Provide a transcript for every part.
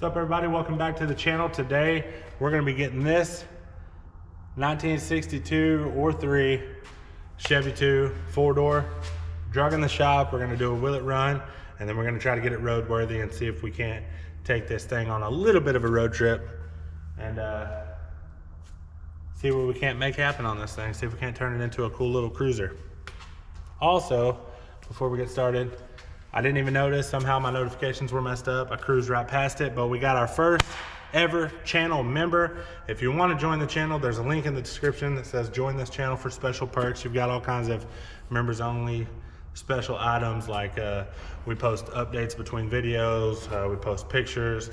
What's up, everybody? Welcome back to the channel. Today we're going to be getting this 1962 or 3 Chevy 2 4-door drug in the shop. We're going to do a will it run, and then we're going to try to get it roadworthy and see if we can't take this thing on a little bit of a road trip and see what we can't make happen on this thing. See if we can't turn it into a cool little cruiser. Also, before we get started, I didn't even notice, somehow my notifications were messed up. I cruised right past it, but we got our first ever channel member. If you want to join the channel, there's a link in the description that says join this channel for special perks. You've got all kinds of members only special items, like we post updates between videos, we post pictures,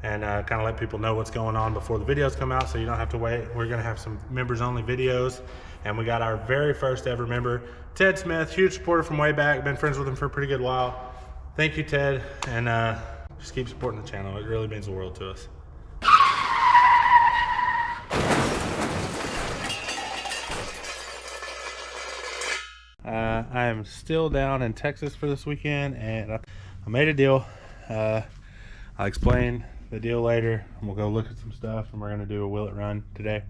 and kind of let people know what's going on before the videos come out, so you don't have to wait. We're gonna have some members only videos, and we got our very first ever member, Ted Smith, huge supporter from way back. Been friends with him for a pretty good while. Thank you, Ted, and just keep supporting the channel. It really means the world to us. I am still down in Texas for this weekend, and I made a deal. I'll explain the deal later, and we'll go look at some stuff, and we're gonna do a will it run today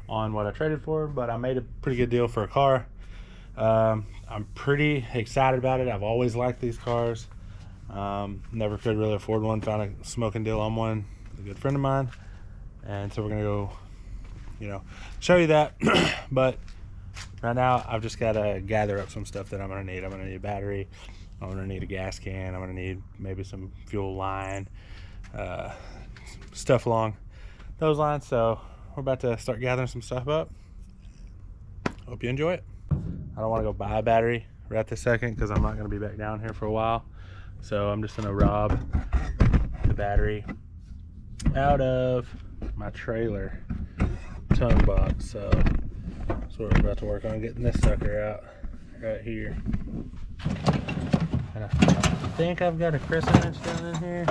on what I traded for, but I made a pretty good deal for a car. I'm pretty excited about it. I've always liked these cars. Never could really afford one. Found a smoking deal on one with a good friend of mine, and so we're gonna go, show you that. But right now I've just got to gather up some stuff that I'm gonna need. I'm gonna need a battery, I'm gonna need a gas can, I'm gonna need maybe some fuel line, stuff along those lines. So we're about to start gathering some stuff up. Hope you enjoy it. I don't want to go buy a battery right this second because I'm not going to be back down here for a while. So I'm just going to rob the battery out of my trailer tongue box. So that's what we're about to work on, getting this sucker out right here. And I think I've got a crescent wrench down in here.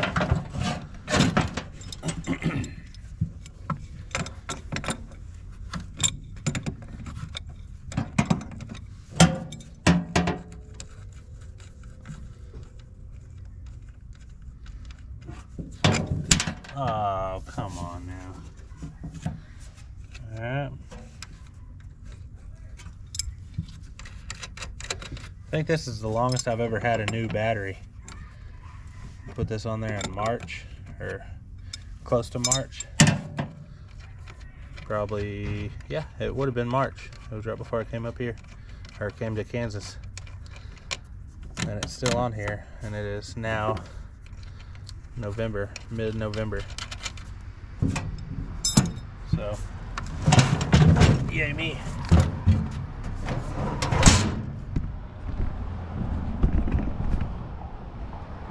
Oh, come on now. All right. I think this is the longest I've ever had a new battery. Put this on there in March, or close to March. Probably, yeah, it would have been March. It was right before I came up here, or came to Kansas. And it's still on here, and it is now November, mid-November. So, yay me.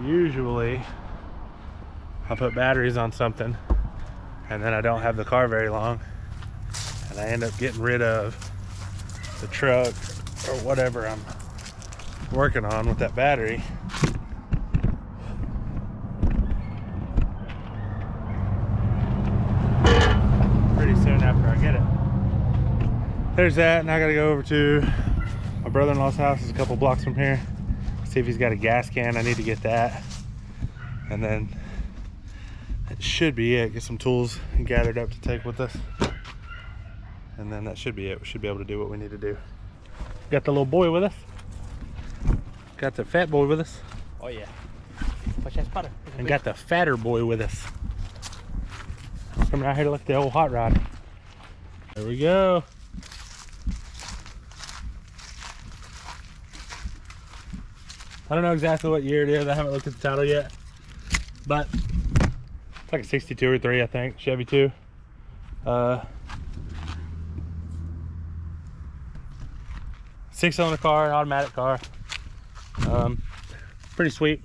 Usually, I put batteries on something, and then I don't have the car very long, and I end up getting rid of the truck or whatever I'm working on with that battery. Soon after I get it. There's that, and I gotta go over to my brother-in-law's house. It's a couple blocks from here. See if he's got a gas can. I need to get that, and then that should be it. Get some tools gathered up to take with us, and then that should be it. We should be able to do what we need to do. Got the little boy with us. Got the fat boy with us. Oh yeah. And got the fatter boy with us. Coming out here to look at the old hot rod. There we go. I don't know exactly what year it is. I haven't looked at the title yet, but it's like a 62 or 3, I think. Chevy 2. 6-cylinder car, automatic car. Pretty sweet.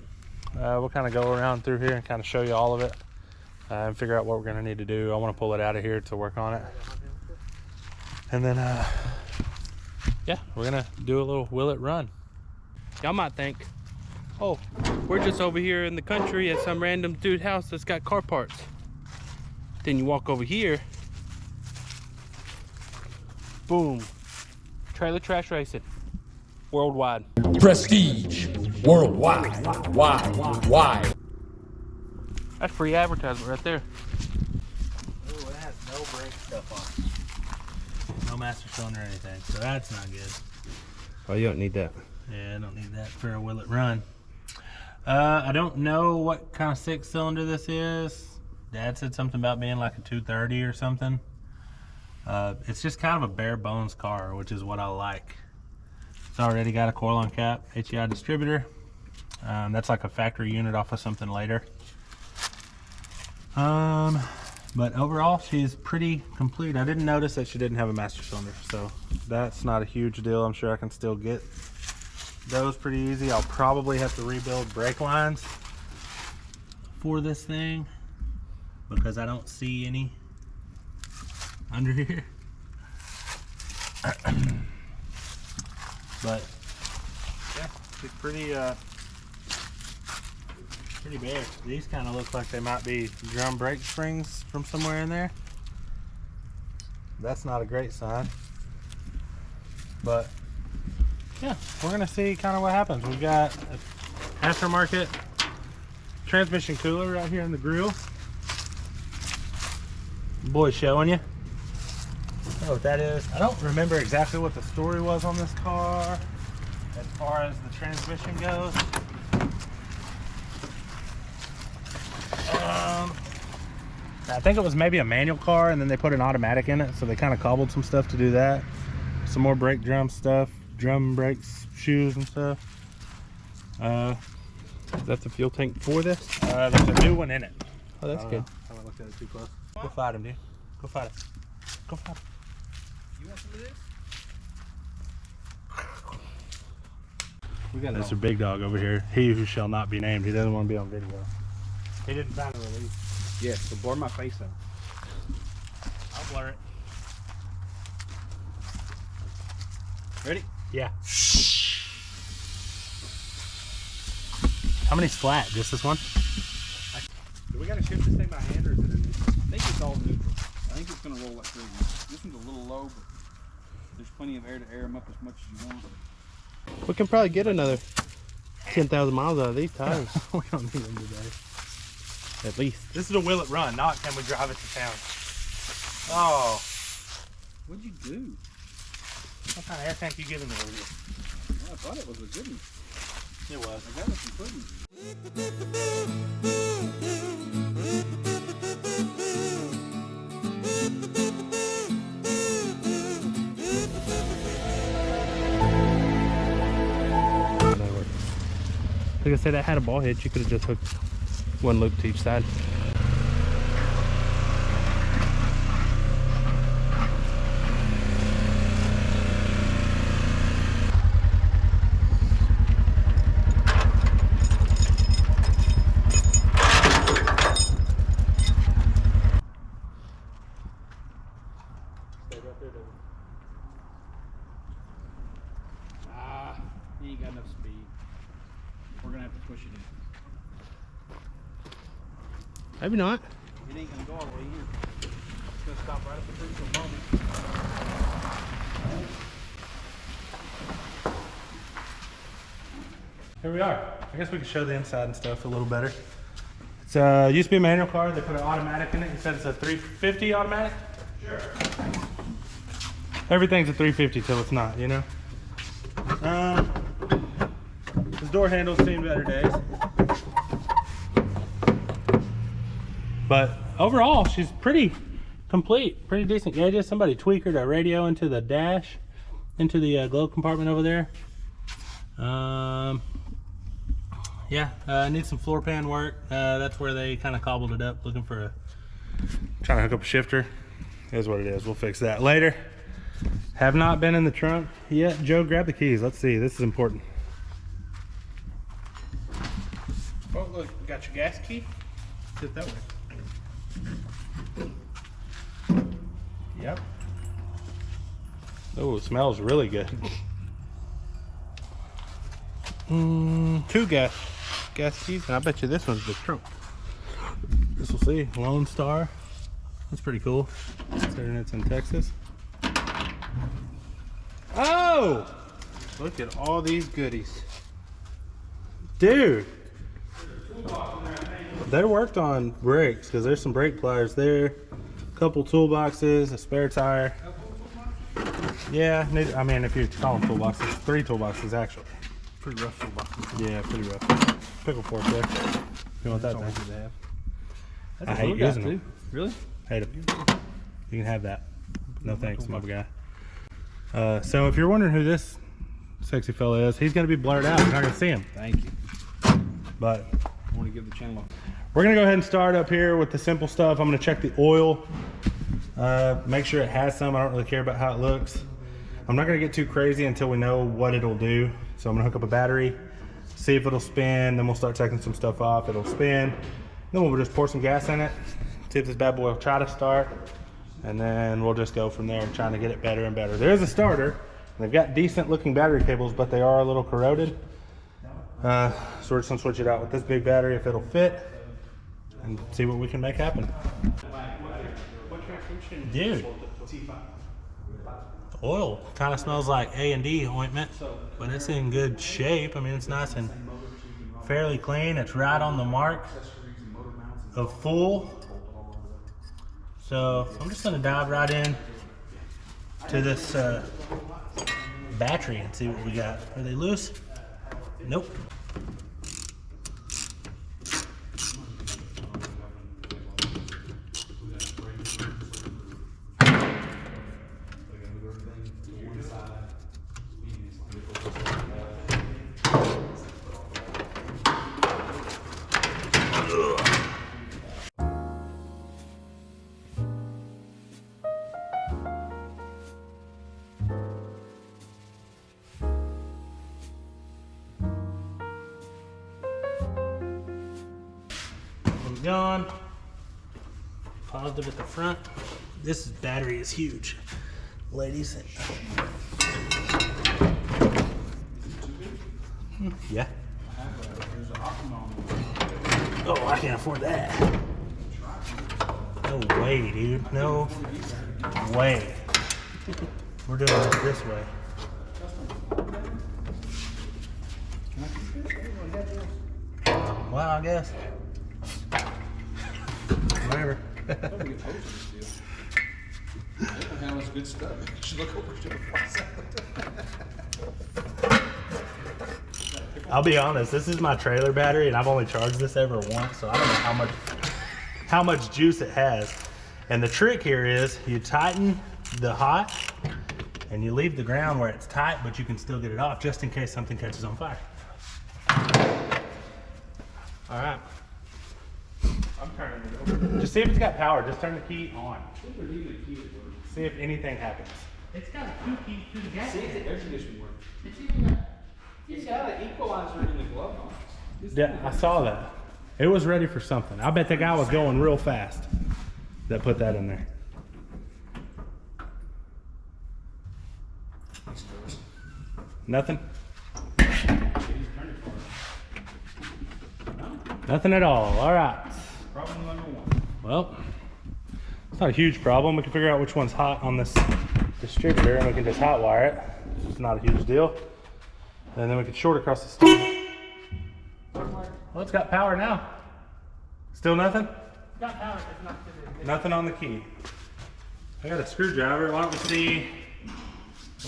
We'll kind of go around through here and kind of show you all of it. And figure out what we're gonna need to do. I want to pull it out of here to work on it, and then yeah, we're gonna do a little will it run. Y'all might think, oh, we're just over here in the country at some random dude's house that's got car parts. Then you walk over here, boom, trailer trash racing, worldwide. Prestige, worldwide, wide. That's free advertisement right there. Oh, it has no brake stuff on it. No master cylinder or anything, so that's not good. Oh, you don't need that. Yeah, I don't need that for a Will It Run. I don't know what kind of 6-cylinder this is. Dad said something about being like a 230 or something. It's just kind of a bare bones car, which is what I like. It's already got a coil on cap, HEI distributor. That's like a factory unit off of something later. But overall, she's pretty complete. I didn't notice that she didn't have a master cylinder, so that's not a huge deal. I'm sure I can still get those pretty easy. I'll probably have to rebuild brake lines for this thing because I don't see any under here. But yeah, she's pretty pretty bare. These kind of look like they might be drum brake springs from somewhere in there. That's not a great sign. But yeah, we're gonna see kind of what happens. We've got an aftermarket transmission cooler right here in the grill. Boy's showing you. I don't know what that is. I don't remember exactly what the story was on this car as far as the transmission goes. I think it was maybe a manual car and then they put an automatic in it, so they kind of cobbled some stuff to do that. Some more brake drum stuff, drum brakes, shoes and stuff. Is that the fuel tank for this? There's a new one in it. Oh, that's good. I haven't looked at it too close. Go fight him, dude. Go fight him. Go fight him. You want some of this? We got Mr. Big Dog over here. He who shall not be named. He doesn't want to be on video. He didn't find a release. Yes, so blur my face out. I'll blur it. Ready? Yeah. How many's flat? Just this one? Do we gotta shift this thing by hand or is it in this? I think it's all neutral. I think it's gonna roll like crazy. This one's a little low, but there's plenty of air to air them up as much as you want. We can probably get another 10,000 miles out of these tires. We don't need them today. At least. This is a Will It Run, not can we drive it to town. Oh. What'd you do? What kind of air tank you giving me over here? Well, I thought it was a good one. It was. I got it from pudding. Like I said, that had a ball head. You could have just hooked one loop to each side. You ain't got enough speed. We're gonna have to push it in. Maybe not. It ain't gonna go all the way in. It's gonna stop right at the crucial moment. Here we are. I guess we can show the inside and stuff a little better. It's used to be a manual car. They put an automatic in it. You said it's a 350 automatic? Sure. Everything's a 350 till it's not, you know? His door handle's seen better days. But overall, she's pretty complete, pretty decent gauges. Somebody tweaked a radio into the dash, into the glove compartment over there. Yeah, needs some floor pan work. That's where they kind of cobbled it up, looking for trying to hook up a shifter. Is what it is. We'll fix that later. Have not been in the trunk yet. Joe, grab the keys. Let's see. This is important. Oh, look, you got your gas key? Sit that way. Yep. Oh, it smells really good. Two gas keys, and I bet you this one's the trunk. This will see. Lone Star. That's pretty cool. Considering it's in Texas. Oh! Look at all these goodies. Dude. They worked on brakes because there's some brake pliers there, a couple toolboxes, a spare tire. Yeah, I mean, if you call them toolboxes, 3 toolboxes actually. Pretty rough toolbox. Yeah, pretty rough. Pickle fork there. You want that thing? To have. I hate using them. Really? Hate them. You can have that. No thanks, my guy. So if you're wondering who this sexy fella is, he's going to be blurred out. You're not going to see him. Thank you. But I want to give the channel we're going to go ahead and start up here with the simple stuff. I'm going to check the oil. Make sure it has some. I don't really care about how it looks. I'm not going to get too crazy until we know what it'll do. So I'm going to hook up a battery, see if it'll spin, then we'll start taking some stuff off. It'll spin. Then we'll just pour some gas in it, see if this bad boy will try to start, and then we'll just go from there, trying to get it better and better. There is a starter. They've got decent looking battery cables, but they are a little corroded. So we're just gonna switch it out with this big battery if it'll fit, and see what we can make happen. Dude, the oil kind of smells like A&D ointment, but it's in good shape. I mean, it's nice and fairly clean. It's right on the mark of full. So I'm just gonna dive right in to this battery and see what we got. Are they loose? Nope. Gone. Positive at the front. This battery is huge, ladies. Yeah. Oh, I can't afford that. No way, dude. No way. We're doing it this way. Well, I guess. Whatever. How much good stuff. You should look over I'll be honest, this is my trailer battery and I've only charged this ever once, so I don't know how much juice it has. And the trick here is you tighten the hot and you leave the ground where it's tight, but you can still get it off just in case something catches on fire. All right. I'm turning it over. Just see if it's got power. Just turn the key on. See if anything happens. It's got a key to the gas. See if the air conditioning works. It's got an equalizer in the glove box. Yeah, I saw that. It was ready for something. I bet the guy was going real fast that put that in there. Nothing? Nothing at all. All right. Problem number 1. Well, it's not a huge problem. We can figure out which one's hot on this distributor and we can just hot wire it. It's not a huge deal. And then we can short across the stove. Well, it's got power now. Still nothing? Got power, it's not good. Nothing on the key. I got a screwdriver. Why don't we see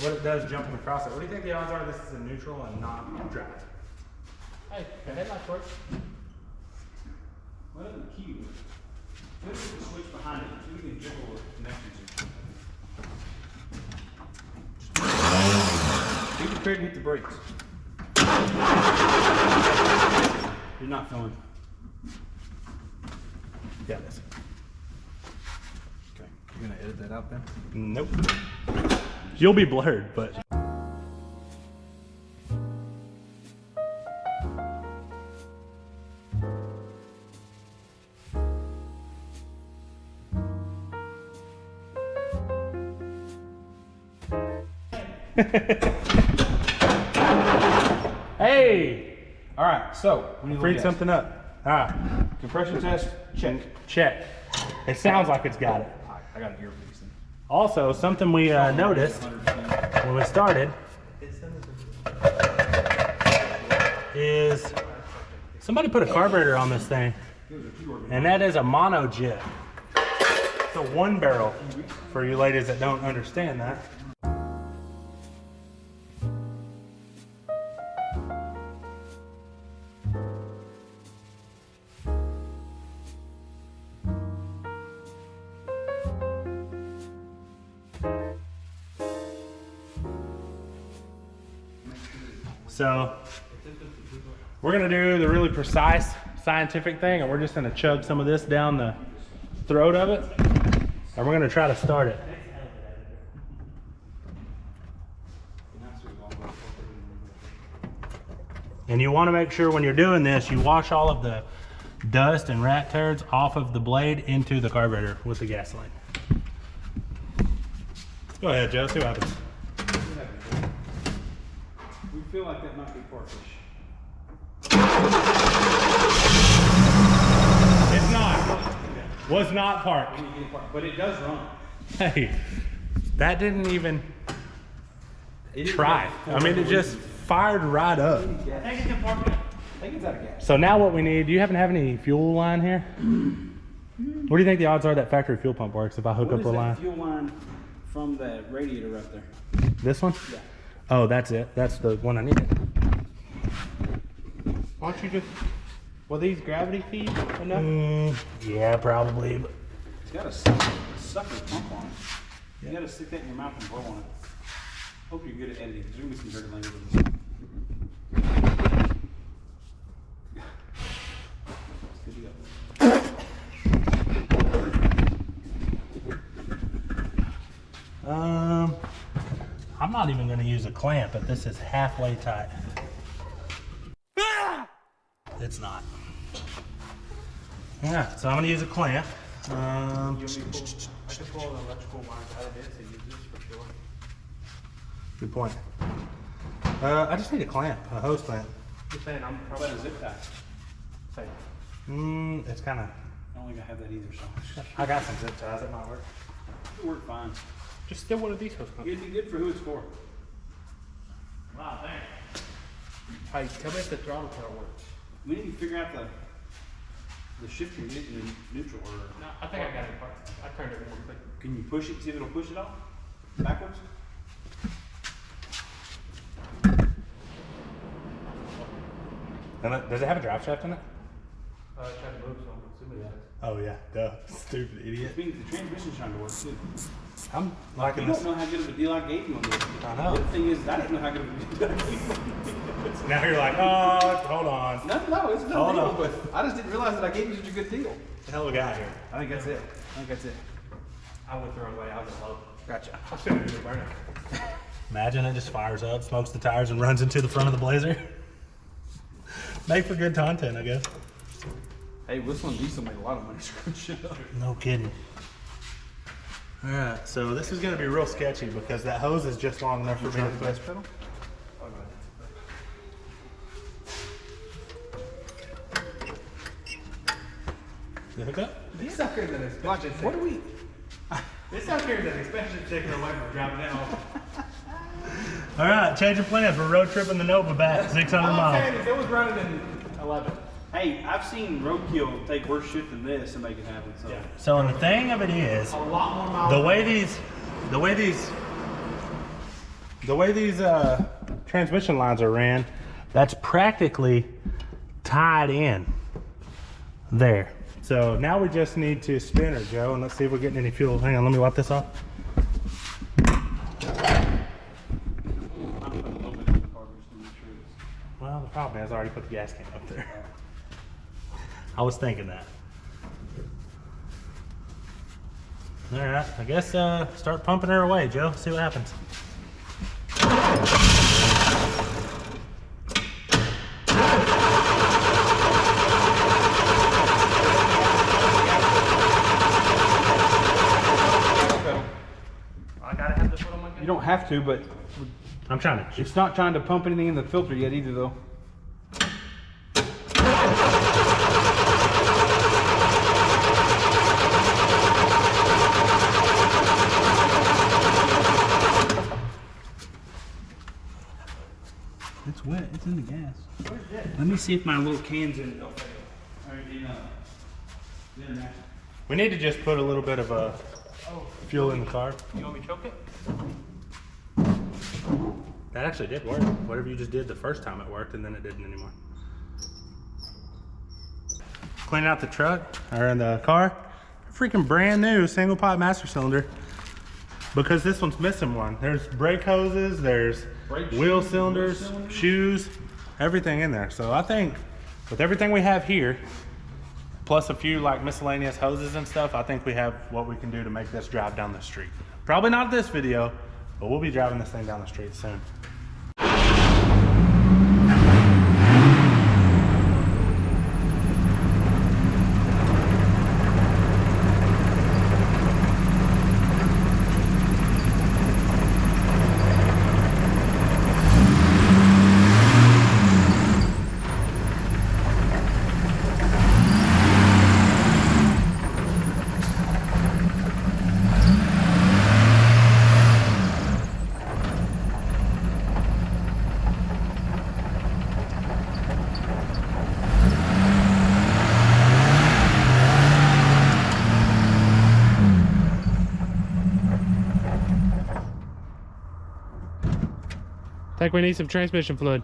what it does jumping across it? What do you think the odds are this is a neutral and not drive? Hey, the headlights work. What is the key? What is the switch behind it? So we can jiggle the connections. Be prepared to hit the brakes. You're not feeling. Yeah, it is. Okay. You're gonna edit that out then? Nope. You'll be blurred, but. Hey! All right, so we need to Freed look at something up. All right. compression test. Check. Check. It sounds like it's got it. I got an earpiece. Also, something we noticed 100%. when we started is somebody put a carburetor on this thing. And that is a mono jet. It's a 1 barrel for you ladies that don't understand that. So we're gonna do the really precise scientific thing, and we're just gonna chug some of this down the throat of it, and we're gonna try to start it. And you wanna make sure when you're doing this, you wash all of the dust and rat turds off of the blade into the carburetor with the gasoline. Go ahead, Joe, see what happens. We feel like that might be parkish. It's not. Was not parked. But it does run. Hey, that didn't even try. I mean, it just fired right up. I think it's in parking. I think it's out of gas. So now what we need, do you happen to have any fuel line here? What do you think the odds are that factory fuel pump works if I hook up a line? Fuel line from the radiator right there. This one? Yeah. Oh, that's it. That's the one I needed. Why don't you just, will these gravity feed enough? Yeah, probably. But It's got a sucker pump on it. You gotta stick that in your mouth and blow on it. Hope you're good at editing. There's gonna be some dirty language in this. It's good to go. I'm not even going to use a clamp if this is halfway tight. It's not. Yeah, so I'm going to use a clamp. I can pull the electrical wires out of this and use this for sure. Good point. I just need a clamp, a hose clamp. You're saying I'm How probably about a zip tie? saying. It's kind of. I don't think I have that either, so I got some zip ties. It might work. it'll work fine. Just steal one of these hose clamps. It'd be good for who it's for. Wow, thanks. Hey, tell me if the throttle pedal works. We need to figure out the shifter in neutral or. No, I think I got it apart. I turned it real quick. Can you push it? See if it'll push it off backwards. Does it have a drive shaft in it? I tried to move some, assuming that. Oh yeah, duh. Stupid idiot. Which means the transmission's trying to work too. I'm liking You this. don't know how good of a deal I gave you on this. I know. The other thing is, I didn't know how good of a deal I gave you. Now you're like, oh, hold on. No, it's no Hold deal, on. but I just didn't realize that I gave you such a good deal. Hell of a guy here. I think that's it. I went the wrong way. I was in low. Gotcha. I should have been burning. Imagine it just fires up, smokes the tires, and runs into the front of the Blazer. Make for good content, I guess. Hey, whistling diesel made a lot of money screwing shit up. No kidding. All right, so this is gonna be real sketchy because that hose is just long enough for me to put. pedal? The hookup? This sucker is an expensive sticker. What do we? This sucker is an expensive sticker away from driving that off. All right, change of plans. We're road tripping the Nova back 600 All I'm miles. saying is it was running in 11. Hey, I've seen roadkill take worse shit than this and make it happen. So. Yeah. So, and the thing of it is, A lot more miles. the way these transmission lines are ran, that's practically tied in there. So now we just need to spin her, Joe, and let's see if we're getting any fuel. Hang on, let me wipe this off. Well, the problem is I already put the gas can up there. I was thinking that. All right, I guess start pumping her away, Joe. See what happens. I gotta have this one on my You don't have to, but I'm trying to. it's not trying to pump anything in the filter yet either, though. It's wet. It's in the gas. Let me see if my little can's in. We need to just put a little bit of fuel in the car. You want me to choke it? That actually did work. Whatever you just did the first time it worked, and then it didn't anymore. Cleaning out the truck, or in the car. Freaking brand new single pipe master cylinder. Because this one's missing one. There's brake hoses, there's wheel cylinders, shoes, everything in there. So I think with everything we have here, plus a few like miscellaneous hoses and stuff, I think we have what we can do to make this drive down the street. Probably not this video, but we'll be driving this thing down the street soon. I think we need some transmission fluid.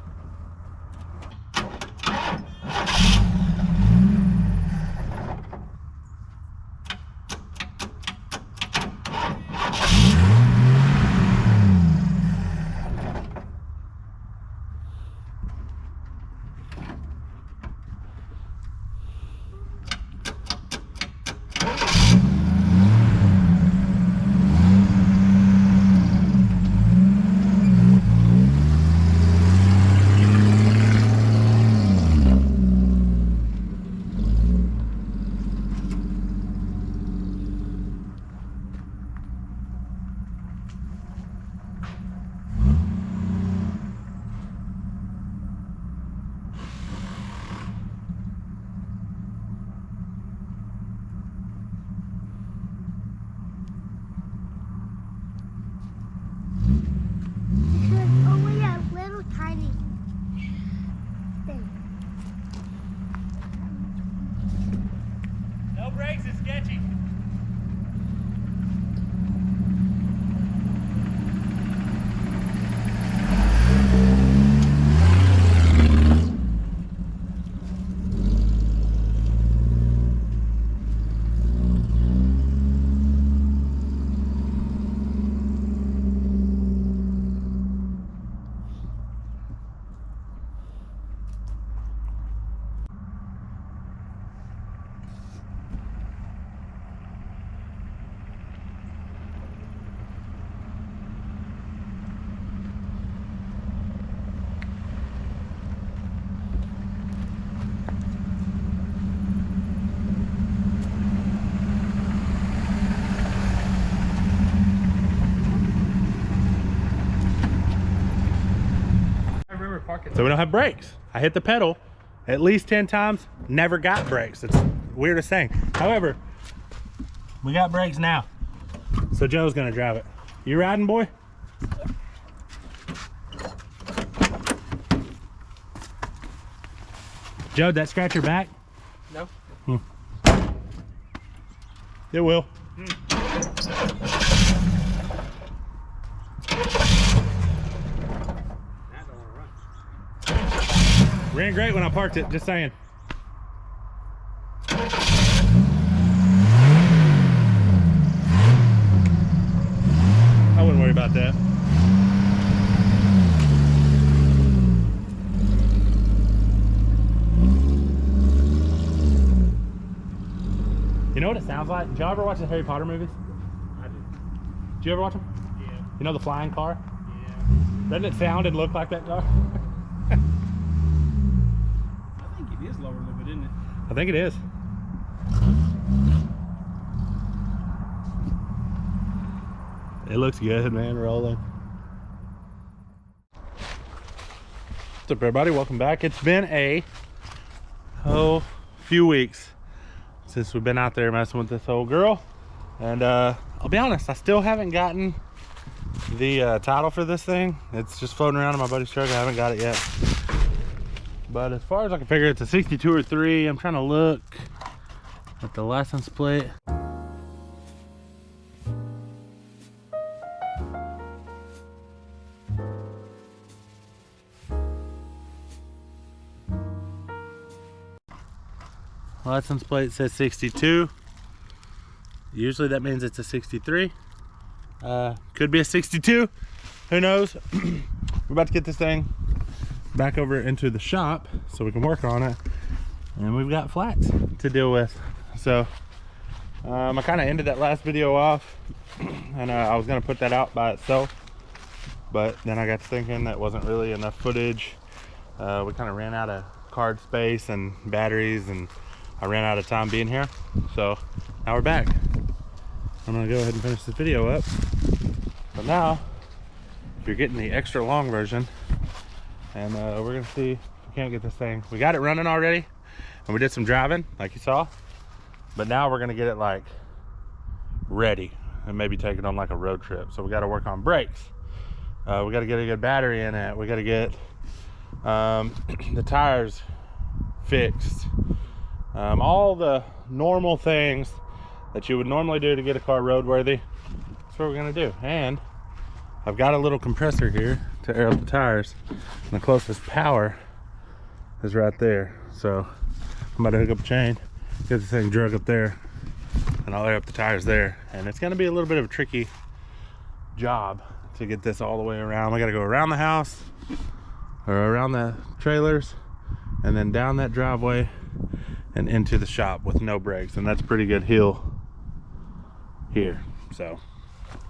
No brakes is sketchy. So we don't have brakes. I hit the pedal at least 10 times, never got brakes. It's the weirdest thing. However, we got brakes now. So Joe's gonna drive it. You riding, boy? Joe, did that scratch your back? No. It will. Ran great when I parked it, just saying. I wouldn't worry about that. You know what it sounds like? Did y'all ever watch the Harry Potter movies? I did. Did you ever watch them? Yeah. You know the flying car? Yeah. Doesn't it sound and look like that car? I think it is lower a little bit, isn't it? I think it is. It looks good, man, rolling. What's up, everybody? Welcome back. It's been a few weeks since we've been out there messing with this old girl. And I'll be honest, I still haven't gotten the title for this thing. It's just floating around in my buddy's truck. I haven't got it yet. But as far as I can figure, it's a 62 or 3. I'm trying to look. At the license plate. License plate says 62. Usually that means it's a 63. Could be a 62. Who knows? We're about to get this thing back over into the shop so we can work on it. And we've got flats to deal with. So I kind of ended that last video off and I was going to put that out by itself. But then I got to thinking that wasn't really enough footage. We kind of ran out of card space and batteries, and I ran out of time being here. So now we're back. I'm gonna go ahead and finish this video up. But now, if you're getting the extra long version, and we're gonna see if we can't get this thing. We got it running already, and we did some driving, like you saw. But now we're gonna get it like ready, and maybe take it on like a road trip. So we gotta work on brakes. We gotta get a good battery in it. We gotta get the tires fixed. All the normal things that you would normally do to get a car roadworthy. That's what we're gonna do. And I've got a little compressor here to air up the tires, and the closest power is right there. So I'm about to hook up a chain, get this thing drug up there, and I'll air up the tires there. And it's gonna be a little bit of a tricky job to get this all the way around. We gotta go around the house, or around the trailers, and then down that driveway and into the shop with no brakes. And that's a pretty good hill here. So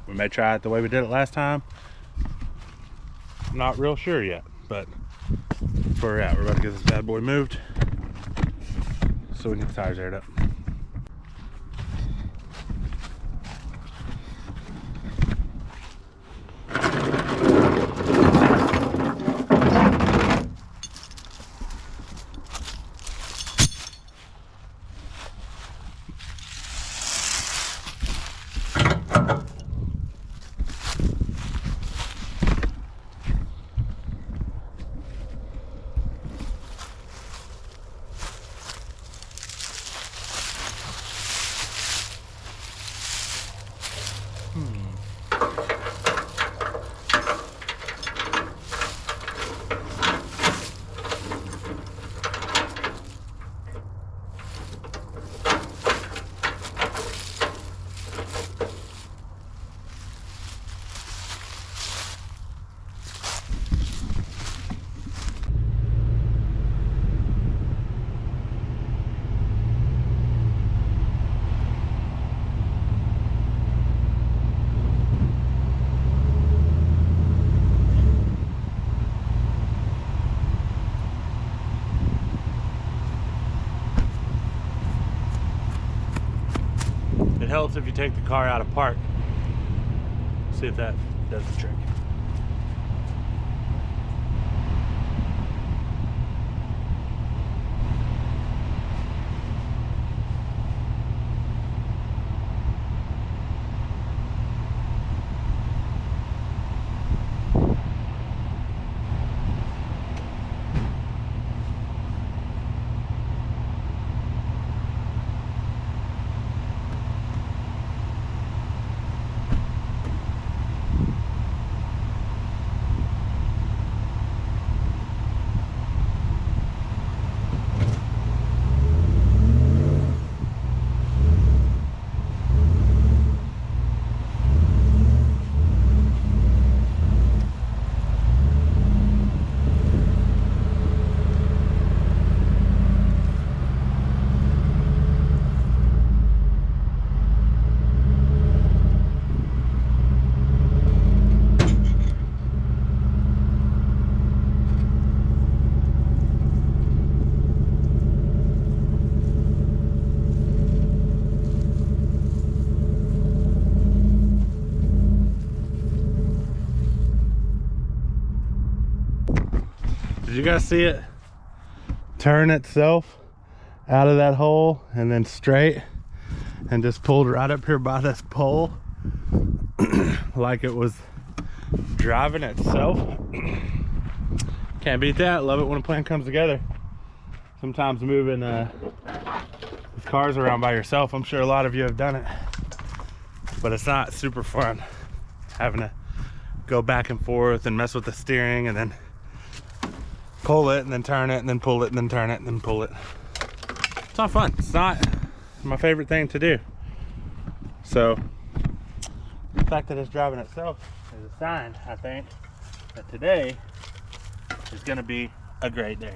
we may try it the way we did it last time. I'm not real sure yet, but that's where we're at. We're about to get this bad boy moved so we can get the tires aired up. It helps if you take the car out of park. See if that does the trick. Did you guys see it turn itself out of that hole and then straight and just pulled right up here by this pole like it was driving itself? Can't beat that. Love it when a plan comes together. Sometimes moving this cars around by yourself. I'm sure a lot of you have done it, but it's not super fun having to go back and forth and mess with the steering and then pull it and then turn it and then pull it and then turn it and then pull it. It's not fun. It's not my favorite thing to do. So the fact that it's driving itself is a sign, I think, that today is going to be a great day.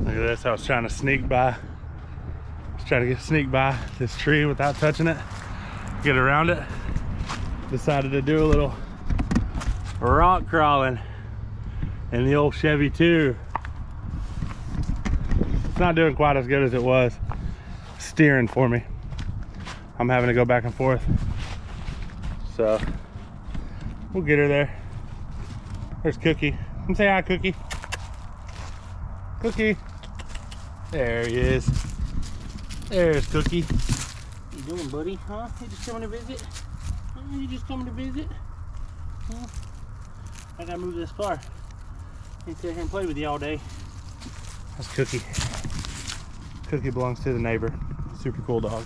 Look at this, I was trying to sneak by. Sneak by this tree without touching it. Get around it. Decided to do a little rock crawling in the old Chevy 2. It's not doing quite as good as it was steering for me. I'm having to go back and forth. So we'll get her there. There's Cookie. Come say hi, Cookie. Cookie. There he is. There's Cookie. What you doing, buddy? Huh? You just coming to visit? Huh? You just coming to visit? Huh? I gotta move this car. Can't sit here and play with you all day. That's Cookie. Cookie belongs to the neighbor. Super cool dog.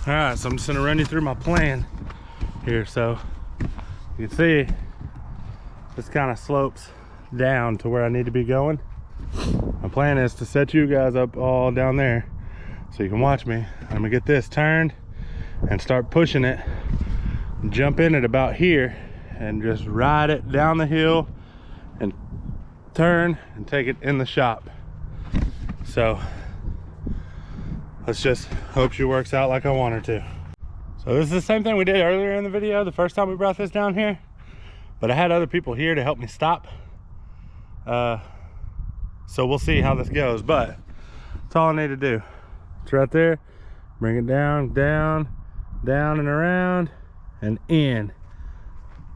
All right, so I'm just gonna run you through my plan here. So you can see this kind of slopes down to where I need to be going. My plan is to set you guys up all down there so you can watch me. I'm gonna get this turned and start pushing it, jump in at about here and just ride it down the hill and turn and take it in the shop. So let's just hope she works out like I want her to. So this is the same thing we did earlier in the video, the first time we brought this down here, but I had other people here to help me stop. So we'll see how this goes, but that's all I need to do. It's right there. Bring it down, down, down and around and in.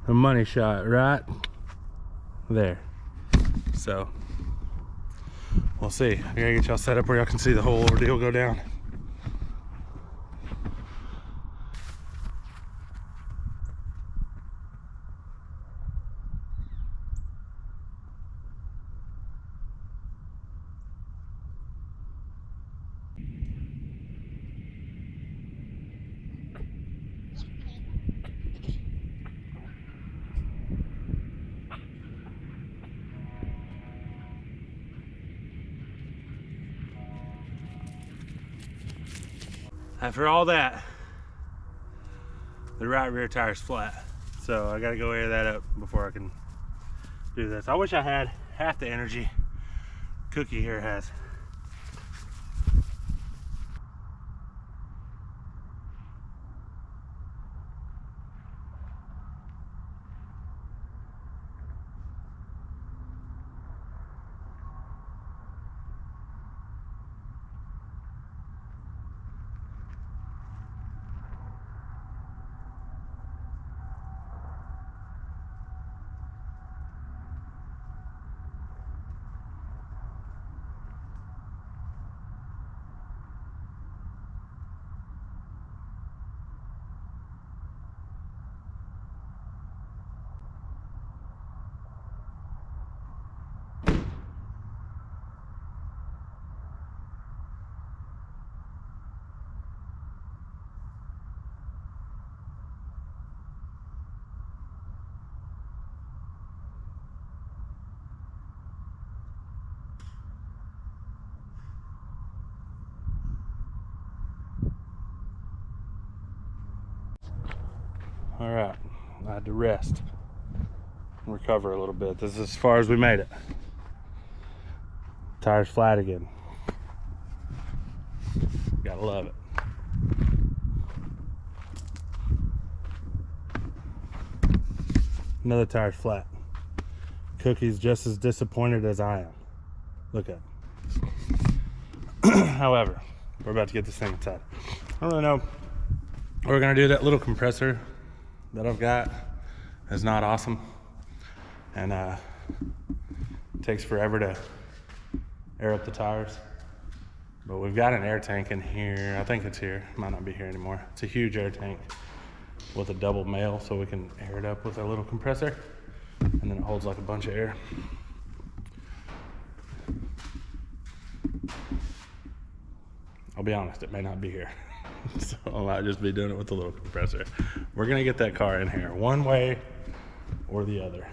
A money shot right there. So we'll see. I gotta get y'all set up where y'all can see the whole ordeal go down. After all that, the right rear tire's flat. So I gotta go air that up before I can do this. I wish I had half the energy Cookie here has. All right, I had to rest and recover a little bit. This is as far as we made it. Tire's flat again. Gotta love it. Another tire's flat. Cookie's just as disappointed as I am. Look at him. However, we're about to get this thing inside. I don't really know what we're gonna do. That little compressor that I've got is not awesome, and it takes forever to air up the tires. But we've got an air tank in here. I think it's here. Might not be here anymore. It's a huge air tank with a double male, so we can air it up with our little compressor, and then it holds like a bunch of air. I'll be honest, it may not be here. So I might just be doing it with the little compressor. We're gonna get that car in here one way or the other.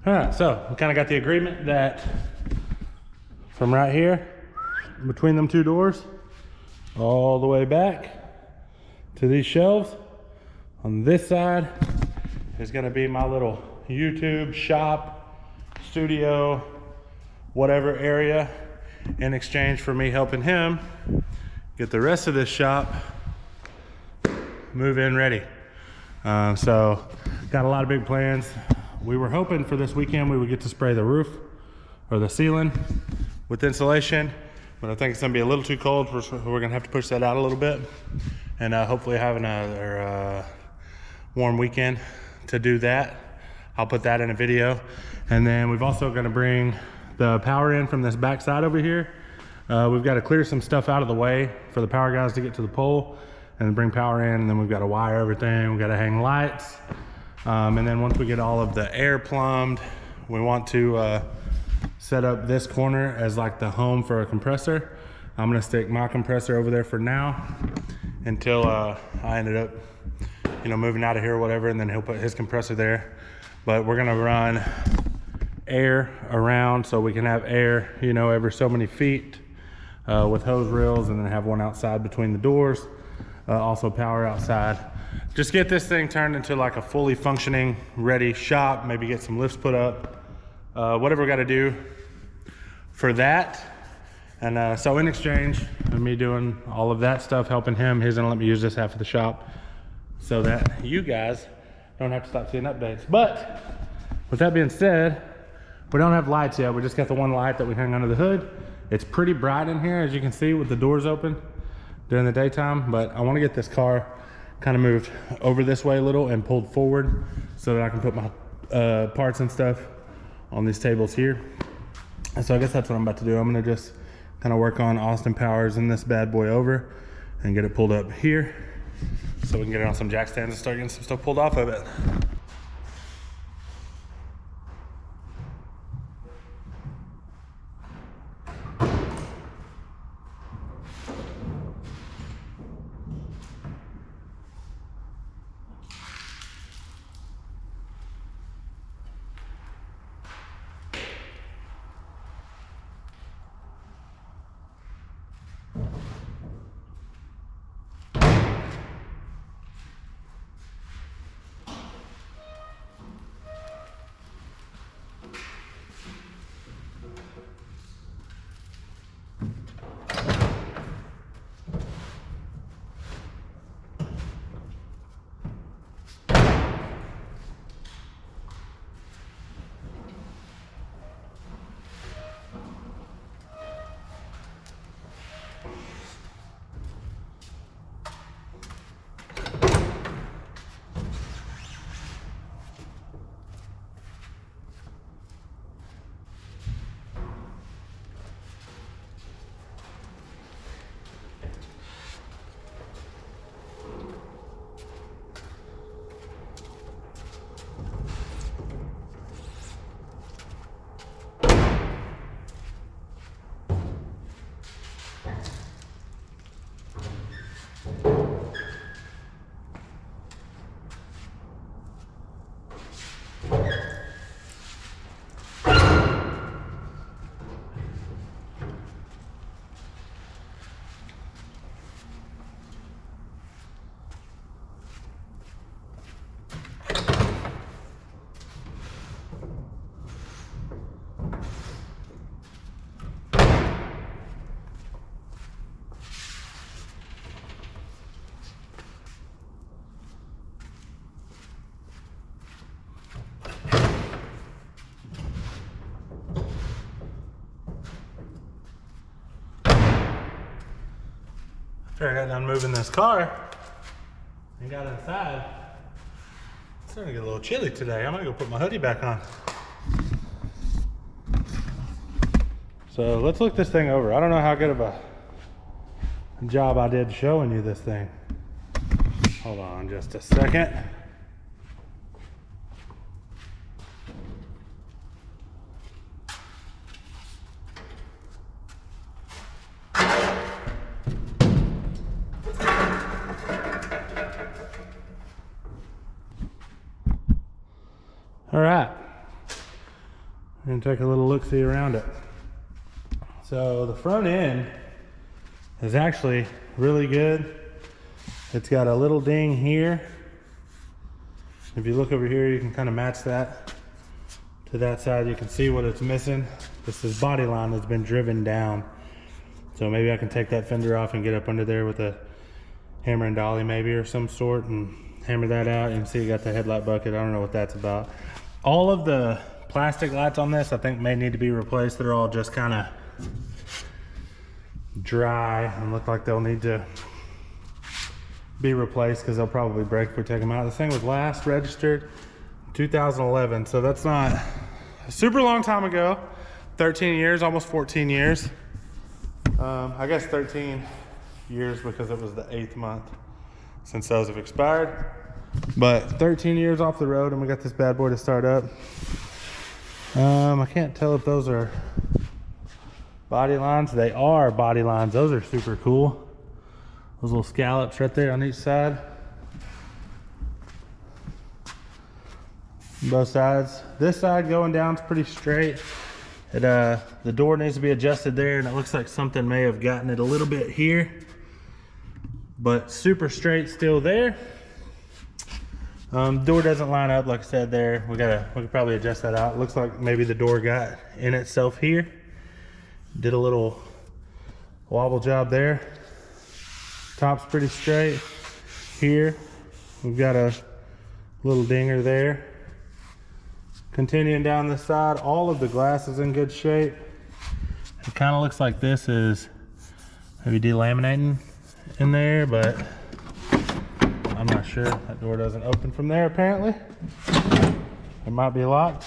All right, so we kind of got the agreement that from right here, between them two doors, all the way back to these shelves, on this side is gonna be my little YouTube shop, studio, whatever area, in exchange for me helping him get the rest of this shop move-in ready. So got a lot of big plans. We were hoping for this weekend we would get to spray the roof or the ceiling with insulation, but I think it's gonna be a little too cold. We're gonna have to push that out a little bit, and hopefully have another warm weekend to do that. I'll put that in a video. And then we've also gonna bring the power in from this back side over here. We've got to clear some stuff out of the way for the power guys to get to the pole and bring power in, and then we've got to wire everything. We've got to hang lights. And then once we get all of the air plumbed, we want to set up this corner as like the home for a compressor. I'm gonna stick my compressor over there for now until I ended up, moving out of here or whatever, and then he'll put his compressor there. But we're gonna run air around so we can have air, every so many feet with hose reels, and then have one outside between the doors. also power outside. Just get this thing turned into like a fully functioning, ready shop. Maybe get some lifts put up, whatever we got to do for that. And so in exchange of me doing all of that stuff, helping him, he's gonna let me use this half of the shop so that you guys don't have to stop seeing updates. But with that being said, we don't have lights yet. We just got the one light that we hang under the hood. It's pretty bright in here, as you can see, with the doors open during the daytime. But I want to get this car kind of moved over this way a little and pulled forward so that I can put my parts and stuff on these tables here. And so I guess that's what I'm about to do. I'm gonna just kind of work on Austin Powers in this bad boy over and get it pulled up here so we can get it on some jack stands and start getting some stuff pulled off of it. After I got done moving this car and got inside, it's starting to get a little chilly today. I'm gonna go put my hoodie back on. So let's look this thing over. I don't know how good of a job I did showing you this thing. Hold on just a second. All right, we're gonna take a little look-see around it. So the front end is actually really good. It's got a little ding here. If you look over here, you can kind of match that to that side. You can see what it's missing. This is body line that's been driven down. So maybe I can take that fender off and get up under there with a hammer and dolly maybe or some sort and hammer that out. You can see you got the headlight bucket. I don't know what that's about. All of the plastic lights on this I think may need to be replaced. They're all just kind of dry and look like they'll need to be replaced because they'll probably break if we take them out. This thing was last registered in 2011, so that's not a super long time ago. 13 years, almost 14 years. I guess 13 years because it was the 8th month since those have expired. But 13 years off the road and we got this bad boy to start up. I can't tell if those are body lines. They are body lines. Those are super cool. Those little scallops right there on each side. Both sides. This side going down is pretty straight. The door needs to be adjusted there and it looks like something may have gotten it a little bit here. but super straight still there. Door doesn't line up, like I said there. We could probably adjust that out. Looks like maybe the door got in itself here. Did a little wobble job there. Top's pretty straight. Here, we've got a little dinger there. Continuing down this side, all of the glass is in good shape. It kind of looks like this is maybe delaminating in there, but I'm not sure. That door doesn't open from there apparently. It might be locked.